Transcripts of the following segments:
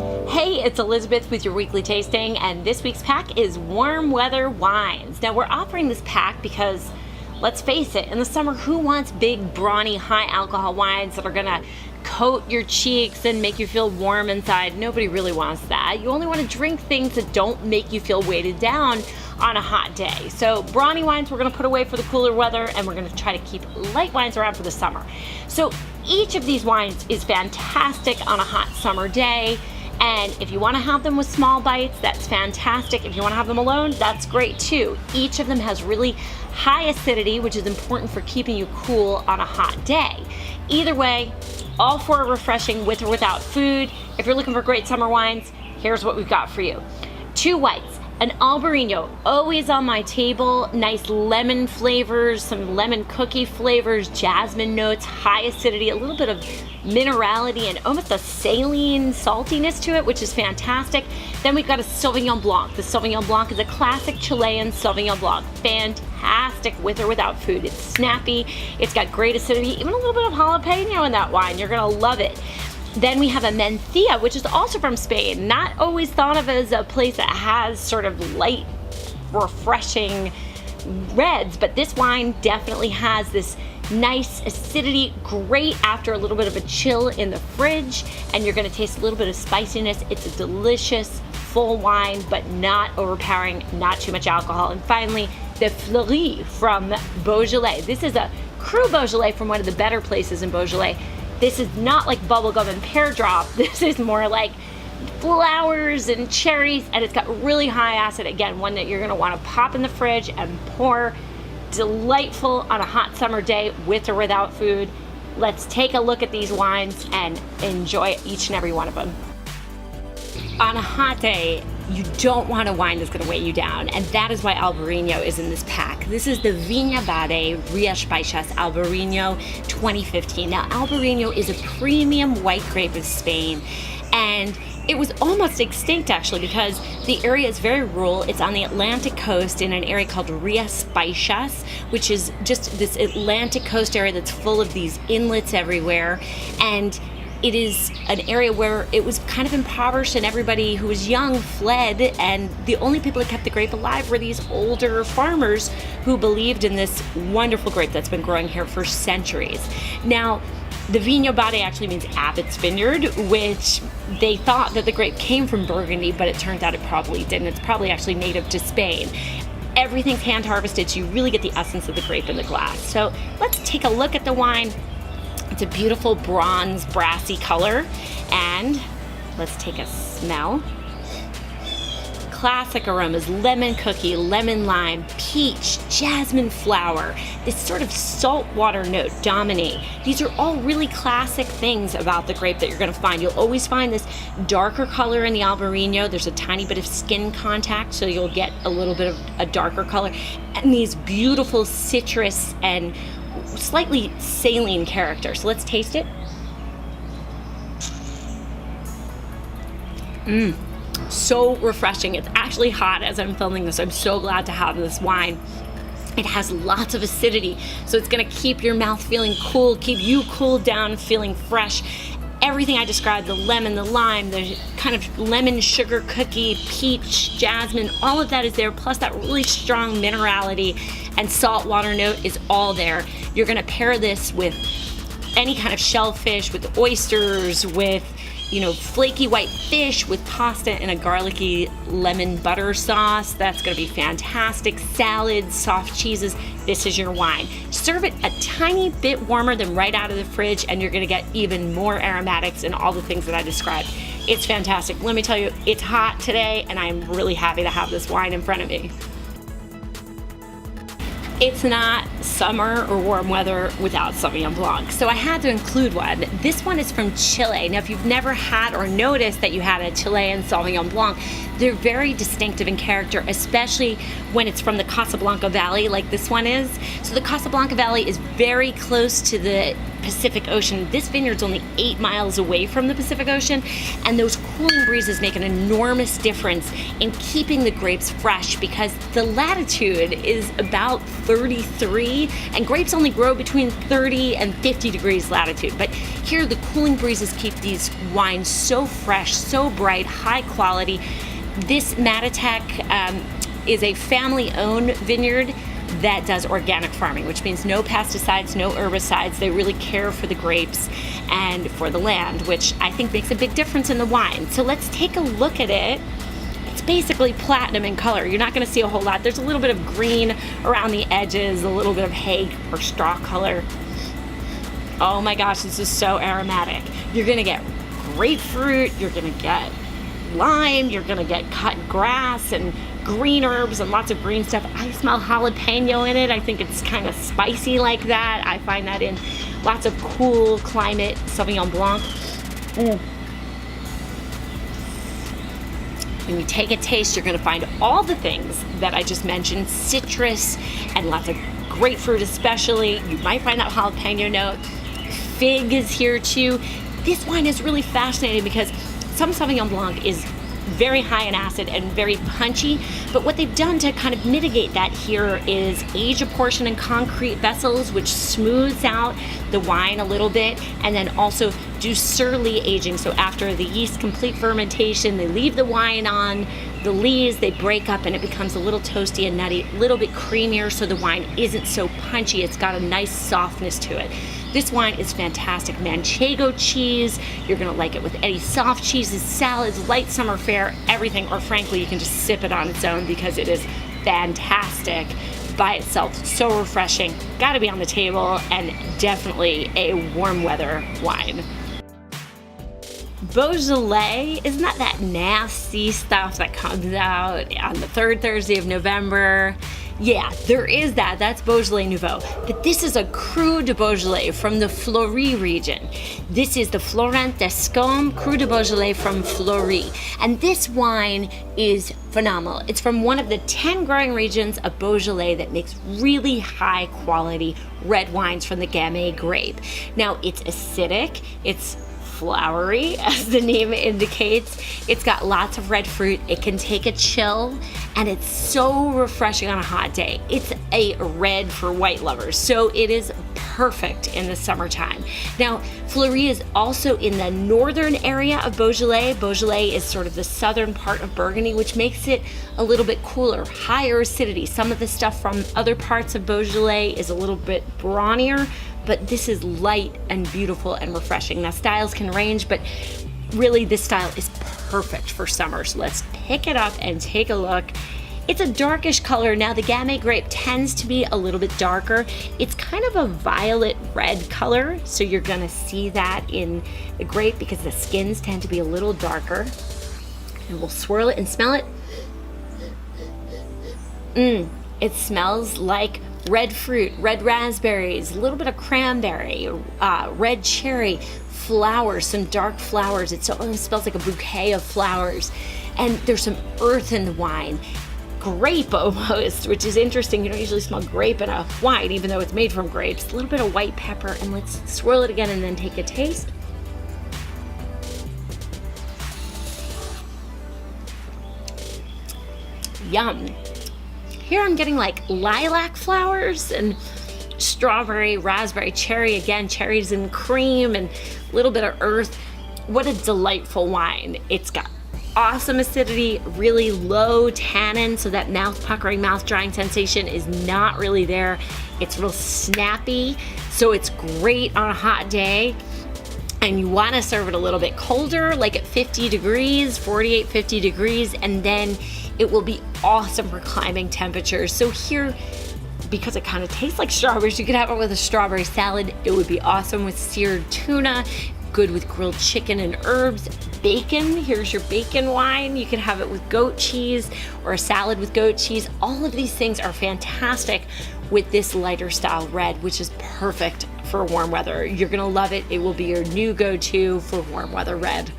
Hey, it's Elizabeth with your weekly tasting, and this week's pack is warm weather wines. Now we're offering this pack because, let's face it, in the summer, who wants big, brawny, high alcohol wines that are gonna coat your cheeks and make you feel warm inside? Nobody really wants that. You only want to drink things that don't make you feel weighted down on a hot day. So brawny wines we're gonna put away for the cooler weather, and we're gonna try to keep light wines around for the summer. So each of these wines is fantastic on a hot summer day. And if you want to have them with small bites, that's fantastic. If you want to have them alone, that's great too. Each of them has really high acidity, which is important for keeping you cool on a hot day. Either way, all four are refreshing with or without food. If you're looking for great summer wines, here's what we've got for you. 2 whites. An Albariño, always on my table. Nice lemon flavors, some lemon cookie flavors, jasmine notes, high acidity, a little bit of minerality and almost a saline saltiness to it, which is fantastic. Then we've got a Sauvignon Blanc. The Sauvignon Blanc is a classic Chilean Sauvignon Blanc. Fantastic with or without food. It's snappy, it's got great acidity, even a little bit of jalapeno in that wine. You're gonna love it. Then we have a Mencia, which is also from Spain. Not always thought of as a place that has sort of light, refreshing reds, but this wine definitely has this nice acidity, great after a little bit of a chill in the fridge, and you're gonna taste a little bit of spiciness. It's a delicious, full wine, but not overpowering, not too much alcohol. And finally, the Fleury from Beaujolais. This is a cru Beaujolais from one of the better places in Beaujolais. This is not like bubblegum and pear drop. This is more like flowers and cherries, and it's got really high acid. Again, one that you're gonna wanna pop in the fridge and pour. Delightful on a hot summer day with or without food. Let's take a look at these wines and enjoy each and every one of them. On a hot day, you don't want a wine that's gonna weigh you down, and that is why Albariño is in this pack. This is the Viña Bade Rias Baixas Albariño 2015. Now, Albariño is a premium white grape of Spain, and it was almost extinct actually because the area is very rural. It's on the Atlantic coast in an area called Rias Baixas, which is just this Atlantic coast area that's full of these inlets everywhere. And it is an area where it was kind of impoverished and everybody who was young fled, and the only people that kept the grape alive were these older farmers who believed in this wonderful grape that's been growing here for centuries. Now, the Viña Bade actually means Abbot's Vineyard, which they thought that the grape came from Burgundy, but it turns out it probably didn't. It's probably actually native to Spain. Everything's hand harvested, so you really get the essence of the grape in the glass. So let's take a look at the wine. It's a beautiful bronze, brassy color, and let's take a smell. Classic aromas: lemon cookie, lemon lime, peach, jasmine flower, this sort of saltwater note dominate. These are all really classic things about the grape that you're gonna find. You'll always find this darker color in the Albariño. There's a tiny bit of skin contact, so you'll get a little bit of a darker color. And these beautiful citrus and slightly saline character. So let's taste it. So refreshing. It's actually hot as I'm filming this. I'm so glad to have this wine. It has lots of acidity, so it's gonna keep your mouth feeling cool, keep you cooled down, feeling fresh. Everything I described, the lemon, the lime, the kind of lemon sugar cookie, peach, jasmine, all of that is there, plus that really strong minerality and saltwater note is all there. You're gonna pair this with any kind of shellfish, with oysters, with flaky white fish, with pasta and a garlicky lemon butter sauce. That's gonna be fantastic. Salads, soft cheeses, this is your wine. Serve it a tiny bit warmer than right out of the fridge, and you're gonna get even more aromatics and all the things that I described. It's fantastic. Let me tell you, it's hot today, and I'm really happy to have this wine in front of me. It's not summer or warm weather without Sauvignon Blanc, so I had to include one. This one is from Chile. Now, if you've never had or noticed that you had a Chilean Sauvignon Blanc, they're very distinctive in character, especially when it's from the Casablanca Valley like this one is. So the Casablanca Valley is very close to the Pacific Ocean. This vineyard's only 8 miles away from the Pacific Ocean, and those cooling breezes make an enormous difference in keeping the grapes fresh because the latitude is about 33, and grapes only grow between 30 and 50 degrees latitude. But here here the cooling breezes keep these wines so fresh, so bright, high quality. This Matatech is a family-owned vineyard that does organic farming, which means no pesticides, no herbicides. They really care for the grapes and for the land, which I think makes a big difference in the wine. So let's take a look at it. It's basically platinum in color. You're not gonna see a whole lot. There's a little bit of green around the edges, a little bit of hay or straw color. Oh my gosh, this is so aromatic. You're gonna get grapefruit, you're gonna get lime, you're gonna get cut grass and green herbs and lots of green stuff. I smell jalapeno in it. I think it's kind of spicy like that. I find that in lots of cool climate Sauvignon Blanc. When you take a taste, you're gonna find all the things that I just mentioned, citrus and lots of grapefruit especially. You might find that jalapeno note. Fig is here too. This wine is really fascinating because some Sauvignon Blanc is very high in acid and very punchy, but what they've done to kind of mitigate that here is age a portion in concrete vessels, which smooths out the wine a little bit, and then also do surly aging. So after the yeast complete fermentation, they leave the wine on the lees, they break up and it becomes a little toasty and nutty, a little bit creamier, so the wine isn't so punchy. It's got a nice softness to it. This wine is fantastic. Manchego cheese, you're gonna like it with any soft cheeses, salads, light summer fare, everything, or frankly, you can just sip it on its own because it is fantastic by itself. So refreshing, gotta be on the table, and definitely a warm weather wine. Beaujolais, isn't that nasty stuff that comes out on the third Thursday of November? Yeah, there is that. That's Beaujolais Nouveau. But this is a Cru de Beaujolais from the Fleury region. This is the Florent d'Escombe Cru de Beaujolais from Fleury. And this wine is phenomenal. It's from one of the 10 growing regions of Beaujolais that makes really high quality red wines from the Gamay grape. Now, it's acidic, it's flowery, as the name indicates. It's got lots of red fruit. It can take a chill, and it's so refreshing on a hot day. It's a red for white lovers, so it is perfect in the summertime. Now, Fleury is also in the northern area of Beaujolais. Beaujolais is sort of the southern part of Burgundy, which makes it a little bit cooler, higher acidity. Some of the stuff from other parts of Beaujolais is a little bit brawnier, but this is light and beautiful and refreshing. Now, styles can range, but really this style is perfect for summer. So let's pick it up and take a look. It's a darkish color. Now, the Gamay grape tends to be a little bit darker. It's kind of a violet red color, so you're gonna see that in the grape because the skins tend to be a little darker. And we'll swirl it and smell it. It smells like red fruit, red raspberries, a little bit of cranberry, red cherry, flowers, some dark flowers. It smells like a bouquet of flowers. And there's some earth in the wine. Grape almost, which is interesting. You don't usually smell grape in a wine, even though it's made from grapes. A little bit of white pepper, and let's swirl it again and then take a taste. Yum. Here I'm getting like lilac flowers and strawberry, raspberry, cherry, again, cherries and cream and a little bit of earth. What a delightful wine. It's got awesome acidity, really low tannin, so that mouth puckering, mouth drying sensation is not really there. It's real snappy, so it's great on a hot day. And you want to serve it a little bit colder, like at 50 degrees, 48, 50 degrees, and then it will be awesome for climbing temperatures. So here, because it kind of tastes like strawberries, you could have it with a strawberry salad. It would be awesome with seared tuna, good with grilled chicken and herbs. Bacon, here's your bacon wine. You can have it with goat cheese or a salad with goat cheese. All of these things are fantastic with this lighter style red, which is perfect for warm weather. You're gonna love it. It will be your new go-to for warm weather red.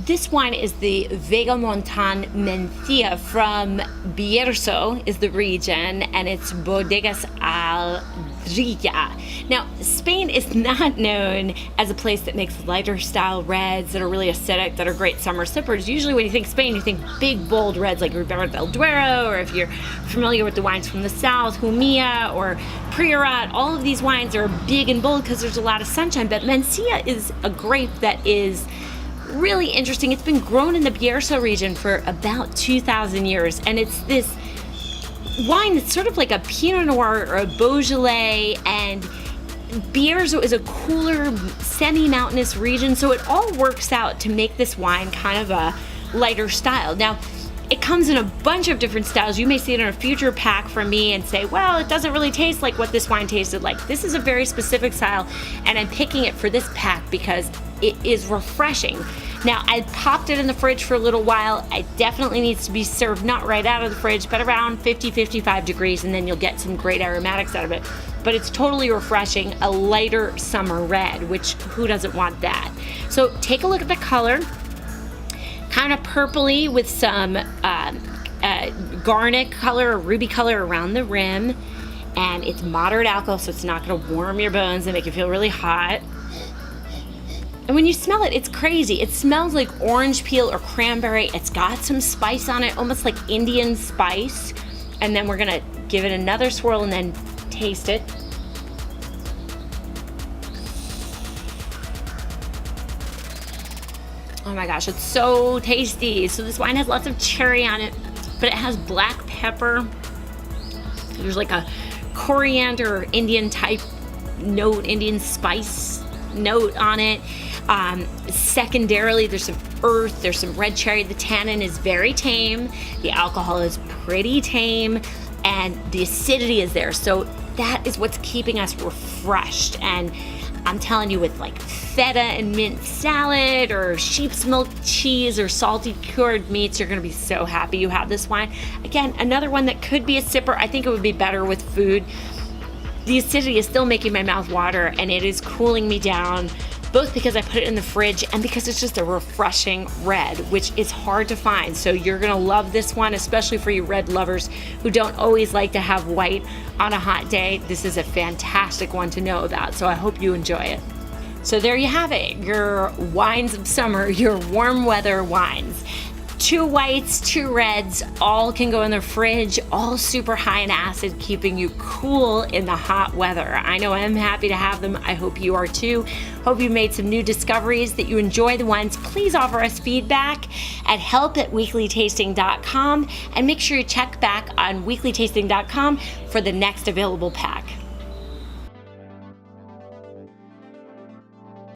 This wine is the Vega Montan Mencia from Bierzo is the region, and it's Bodegas Aldariño. Now, Spain is not known as a place that makes lighter style reds that are really acidic, that are great summer sippers. Usually when you think Spain, you think big, bold reds like Ribera del Duero, or if you're familiar with the wines from the south, Jumilla or Priorat. All of these wines are big and bold because there's a lot of sunshine, but Mencia is a grape that is really interesting. It's been grown in the Bierzo region for about 2,000 years, and it's this wine that's sort of like a Pinot Noir or a Beaujolais, and Bierzo is a cooler, semi-mountainous region, so it all works out to make this wine kind of a lighter style. Now, it comes in a bunch of different styles. You may see it in a future pack from me and say, well, it doesn't really taste like what this wine tasted like. This is a very specific style, and I'm picking it for this pack because it is refreshing. Now, I popped it in the fridge for a little while. It definitely needs to be served not right out of the fridge, but around 50-55 degrees, and then you'll get some great aromatics out of it. But it's totally refreshing, a lighter summer red, which who doesn't want that? So take a look at the color. Kind of purpley with some garnet color or ruby color around the rim, and it's moderate alcohol, so it's not going to warm your bones and make you feel really hot. And when you smell it, it's crazy. It smells like orange peel or cranberry. It's got some spice on it, almost like Indian spice. And then we're gonna give it another swirl and then taste it. Oh my gosh, it's so tasty. So this wine has lots of cherry on it, but it has black pepper. There's like a coriander Indian type note, Indian spice note on it. Secondarily, there's some earth, there's some red cherry. The tannin is very tame. The alcohol is pretty tame, and the acidity is there. So that is what's keeping us refreshed. And I'm telling you, with like feta and mint salad or sheep's milk cheese or salty cured meats, you're gonna be so happy you have this wine. Again, another one that could be a sipper. I think it would be better with food. The acidity is still making my mouth water, and it is cooling me down, both because I put it in the fridge and because it's just a refreshing red, which is hard to find. So you're gonna love this one, especially for you red lovers who don't always like to have white on a hot day. This is a fantastic one to know about, so I hope you enjoy it. So there you have it, your wines of summer, your warm weather wines. 2 whites, 2 reds, all can go in the fridge, all super high in acid, keeping you cool in the hot weather. I know I'm happy to have them. I hope you are too. Hope you made some new discoveries, that you enjoy the wines. Please offer us feedback at help@weeklytasting.com, and make sure you check back on weeklytasting.com for the next available pack.